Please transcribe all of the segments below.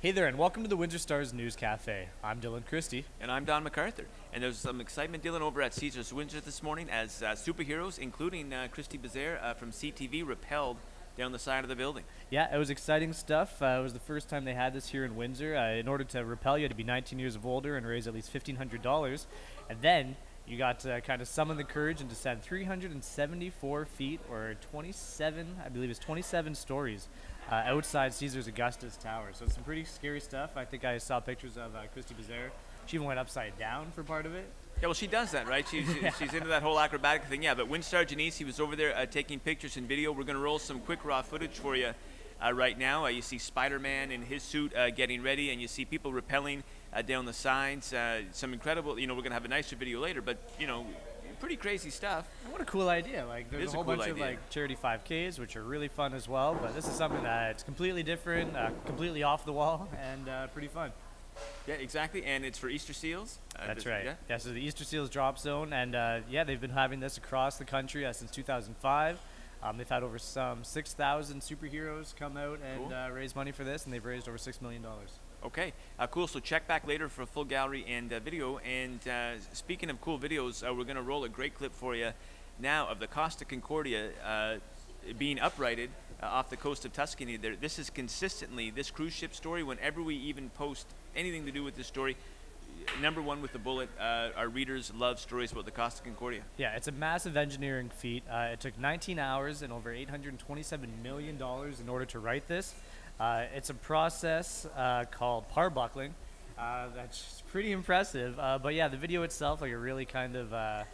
Hey there, and welcome to the Windsor Star News Cafe. I'm Dylan Christie. And I'm Don McArthur. And there's some excitement, Dylan, over at Caesars Windsor this morning as superheroes, including Kristy from CTV, rappelled down the side of the building. Yeah, it was exciting stuff. It was the first time they had this here in Windsor. In order to rappel, you had to be 19 years of older and raise at least $1,500. And then you got to kind of summon the courage and descend 374 feet, or 27, I believe it's 27 stories, outside Caesars Augustus Tower. So it's some pretty scary stuff. I think I saw pictures of Kristy. She even went upside down for part of it. Yeah, well, she does that, right? She's into that whole acrobatic thing. Yeah, but Windstar Janice, he was over there taking pictures and video. We're going to roll some quick raw footage for you right now. You see Spider-Man in his suit getting ready, and you see people rappelling down the sides. Some incredible, we're going to have a nicer video later, but, pretty crazy stuff. What a cool idea. Like, there's a whole bunch of like charity 5Ks, which are really fun as well, but this is something that's completely different, completely off the wall, and pretty fun. Yeah, exactly, and it's for Easter seals. That's right. Yeah, so the Easter Seals drop zone, and yeah, they've been having this across the country since 2005. They've had over some 6,000 superheroes come out and raise money for this, and they've raised over $6 million. Okay, cool. So check back later for a full gallery and video. And speaking of cool videos, we're going to roll a great clip for you now of the Costa Concordia being uprighted off the coast of Tuscany. This is consistently this cruise ship story. Whenever we even post anything to do with this story, #1 with the bullet. Our readers love stories about the Costa Concordia. Yeah, it's a massive engineering feat. It took 19 hours and over $827 million in order to write this. It's a process called parbuckling. That's pretty impressive. But yeah, the video itself, like, it really kind of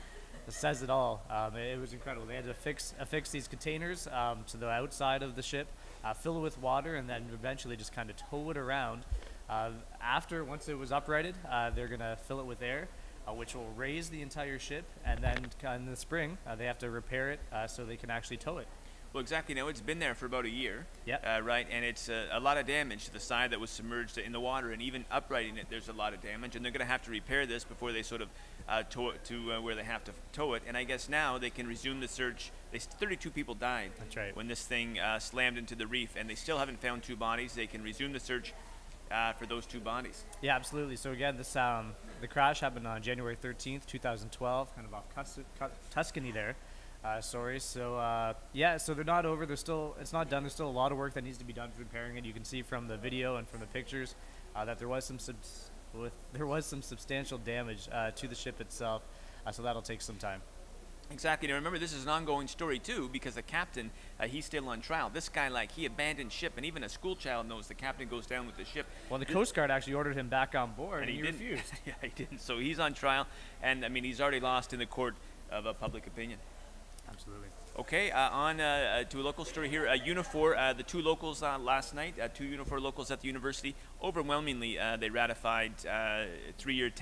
says it all. It was incredible. They had to affix these containers to the outside of the ship, fill it with water, and then eventually just kind of tow it around. Once it was uprighted, they're going to fill it with air, which will raise the entire ship, and then in the spring, they have to repair it so they can actually tow it. Well, exactly. Now, it's been there for about a year, yep. Right? And it's a lot of damage to the side that was submerged in the water, and even uprighting it, there's a lot of damage, and they're going to have to repair this before they sort of tow it to where they have to tow it. And I guess now they can resume the search. 32 people died. That's right. When this thing slammed into the reef, and they still haven't found 2 bodies. They can resume the search for those 2 bodies. Yeah, absolutely. So again, this the crash happened on January 13th, 2012, kind of off Tuscany there. So yeah, so they're not over. It's not done. There's still a lot of work that needs to be done for repairing it. You can see from the video and from the pictures that there was some substantial damage to the ship itself. So that'll take some time. Exactly. Now remember, this is an ongoing story too, because the captain, he's still on trial. This guy, he abandoned ship, and even a school child knows the captain goes down with the ship. Well, the Coast Guard actually ordered him back on board, and he refused. Yeah, he didn't. So he's on trial, and I mean, he's already lost in the court of public opinion. Absolutely. Okay, on to a local story here. Unifor, the 2 locals last night, 2 Unifor locals at the university, overwhelmingly they ratified 3-year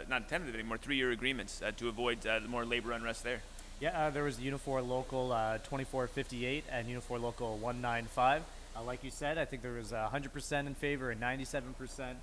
not tentative anymore, 3-year agreements to avoid more labor unrest there. Yeah, there was the Unifor Local 2458 and Unifor Local 195. Like you said, I think there was 100% in favor and 97%.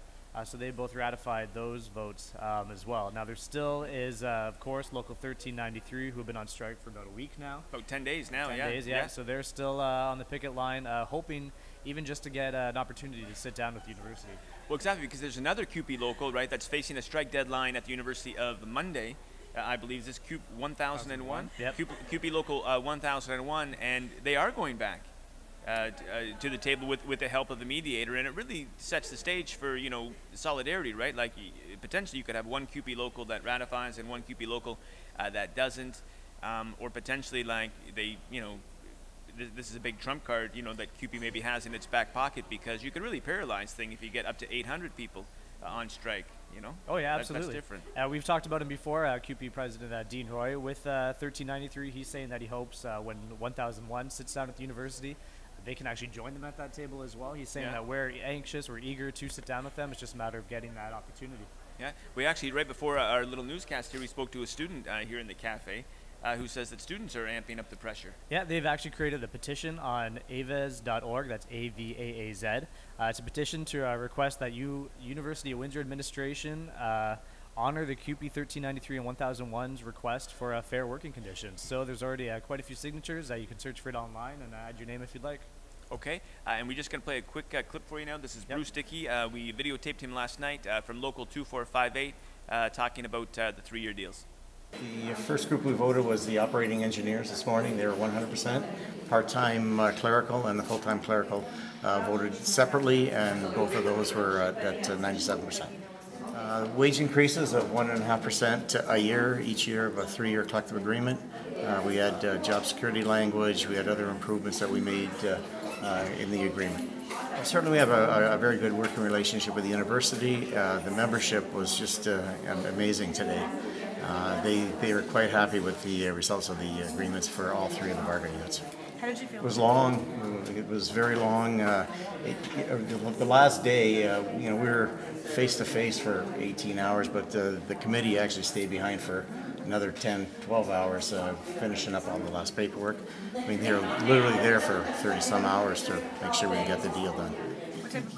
So they both ratified those votes as well. Now there still is, of course, Local 1393, who have been on strike for about a week now. About 10 days now, 10 days, yeah. So they're still on the picket line, hoping even just to get an opportunity to sit down with the university. Well, exactly, because there's another CUPE local, right, that's facing a strike deadline at the University of Monday. I believe this is CUPE 1001. Yep. CUPE Local 1001, and they are going back to the table with the help of the mediator, and it really sets the stage for solidarity, right? Like, potentially you could have 1 CUPE local that ratifies and 1 CUPE local that doesn't, or potentially this is a big trump card that CUPE maybe has in its back pocket, because you could really paralyze things if you get up to 800 people on strike. Oh yeah, absolutely. That's different. We've talked about him before. CUPE President Dean Roy with 1393. He's saying that he hopes when 1001 sits down at the university, they can actually join them at that table as well. He's saying that we're anxious, we're eager to sit down with them. It's just a matter of getting that opportunity. Yeah, we actually, right before our little newscast here, we spoke to a student here in the cafe who says that students are amping up the pressure. Yeah, they've actually created a petition on avaz.org. That's AVAAZ. It's a petition to request that University of Windsor administration honor the CUPE 1393 and 1001's request for fair working conditions. So there's already quite a few signatures. You can search for it online and add your name if you'd like. Okay, and we're just going to play a quick clip for you now. This is Bruce Dickey. We videotaped him last night from local 2458 talking about the 3-year deals. The first group we voted was the operating engineers this morning. They were 100%. Part-time clerical and the full-time clerical voted separately, and both of those were at 97%. Wage increases of 1.5% a year, each year of a 3-year collective agreement. We had job security language. We had other improvements that we made in the agreement. Certainly we have a very good working relationship with the university. The membership was just amazing today. They were quite happy with the results of the agreements for all 3 of the bargaining units. How did you feel? It was long. It was very long. The last day, we were face to face for 18 hours, but the committee actually stayed behind for another 10, 12 hours, finishing up all the last paperwork. I mean, they were literally there for 30-some hours to make sure we could get the deal done.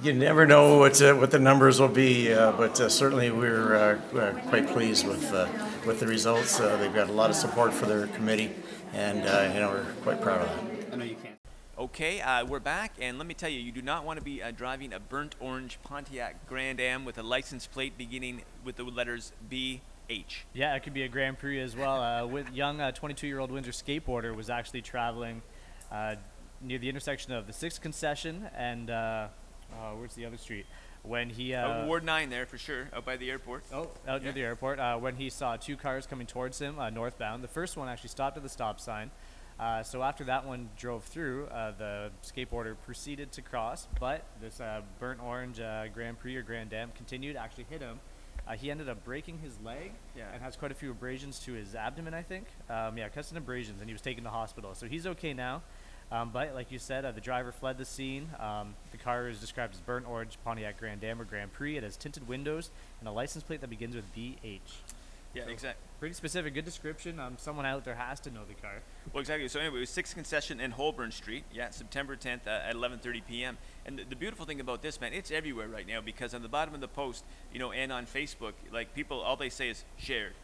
You never know what the numbers will be, but certainly we're quite pleased with the results. They've got a lot of support for their committee, and we're quite proud of that. I know you can't. Okay, we're back, and let me tell you, you do not want to be driving a burnt orange Pontiac Grand Am with a license plate beginning with the letters BH. Yeah, it could be a Grand Prix as well. With young 22-year-old Windsor skateboarder was actually traveling near the intersection of the 6th concession and where's the other street? When he Ward 9 there for sure, out by the airport. Oh, out near the airport. When he saw 2 cars coming towards him northbound. The first one actually stopped at the stop sign. So after that one drove through, the skateboarder proceeded to cross, but this burnt orange Grand Prix or Grand Am continued, actually hit him. He ended up breaking his leg and has quite a few abrasions to his abdomen, I think. Cuts and abrasions, and he was taken to hospital. So he's okay now. But like you said, the driver fled the scene. The car is described as burnt orange Pontiac Grand Am or Grand Prix. It has tinted windows and a license plate that begins with BH. Yeah, exactly. Pretty specific, good description. Someone out there has to know the car. Well, exactly. So anyway, it was 6th Concession and Holborn Street. Yeah, September 10th at 11:30 p.m. And the beautiful thing about this, man, it's everywhere right now because on the bottom of the post, and on Facebook, like people, all they say is shared,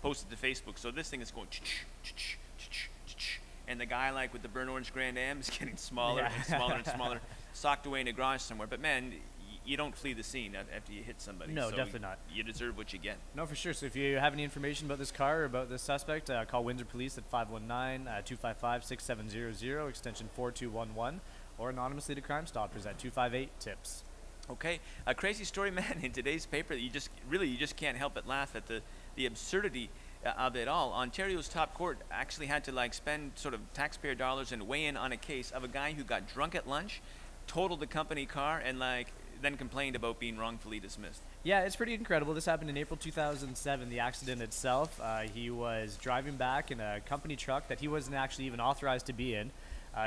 posted to Facebook. So this thing is going and the guy like with the burnt orange Grand Am is getting smaller and smaller and smaller, socked away in a garage somewhere. But man, you don't flee the scene after you hit somebody. No, so definitely not. You deserve what you get. No, for sure. So if you have any information about this car or about this suspect, call Windsor Police at 519-255-6700, extension 4211, or anonymously to Crime Stoppers at 258-TIPS. Okay, a crazy story, man, in today's paper that you just can't help but laugh at the absurdity of it all. Ontario's top court actually had to spend sort of taxpayer dollars and weigh in on a case of a guy who got drunk at lunch, totaled the company car, and then complained about being wrongfully dismissed. Yeah, it's pretty incredible. This happened in April 2007, the accident itself. He was driving back in a company truck that he wasn't actually even authorized to be in.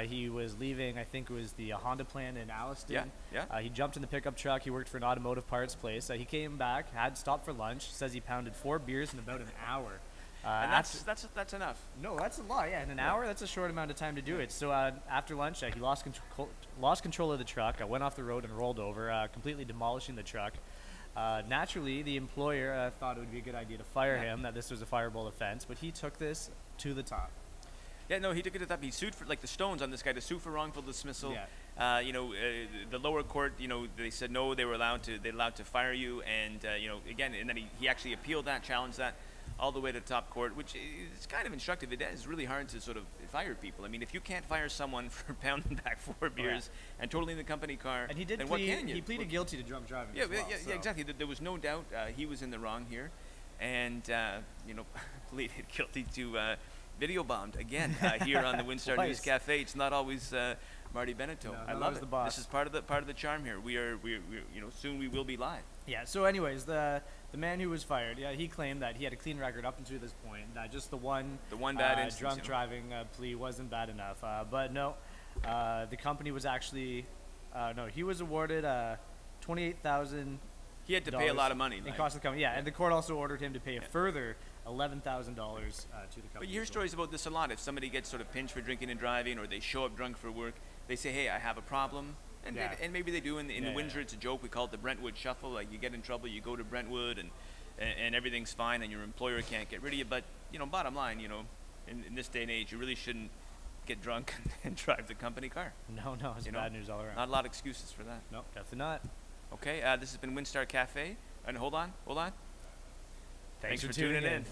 He was leaving, I think it was the Honda plant in Alliston. Yeah. He jumped in the pickup truck. He worked for an automotive parts place. He came back, had stopped for lunch, says he pounded 4 beers in about an hour. And that's enough. No, that's a lot. Yeah, in an hour, that's a short amount of time to do it. So after lunch, he lost control of the truck, went off the road and rolled over, completely demolishing the truck. Naturally, the employer thought it would be a good idea to fire him, that this was a fireable offense, but he took this to the top. Yeah, no, he took it to the top. He sued for, the Stones on this guy, to sue for wrongful dismissal. Yeah. The lower court, they said no, they were allowed to fire you, and again, and then he actually appealed that, challenged that, all the way to top court, which is kind of instructive. It is really hard to sort of fire people. I mean, if you can't fire someone for pounding back 4 beers and totaling the company car, and he did then plead, what can you? He pleaded guilty to drunk driving. Yeah, as well, yeah, exactly. There was no doubt he was in the wrong here, and pleaded guilty to video bombed again here on the WinStar News Cafe. It's not always Marty Beneteau. No, I love it. The boss. This is part of the charm here. We're soon we will be live. Yeah. So, anyways, the man who was fired, he claimed that he had a clean record up until this point. Just the one bad instance, drunk driving plea wasn't bad enough. But no, the company was actually he was awarded $28,000. He had to pay a lot of money. It cost the company. And the court also ordered him to pay a further $11,000 to the company. But you hear stories about this a lot. If somebody gets sort of pinched for drinking and driving, or they show up drunk for work, they say, "Hey, I have a problem." And maybe they do. In Windsor, it's a joke. We call it the Brentwood Shuffle. Like, you get in trouble, you go to Brentwood, and everything's fine, and your employer can't get rid of you. But bottom line, in this day and age, you really shouldn't get drunk and drive the company car. No, it's You know? bad news all around. Not a lot of excuses for that. No, definitely not. Okay, this has been WinStar Cafe. And hold on. Thanks for tuning in.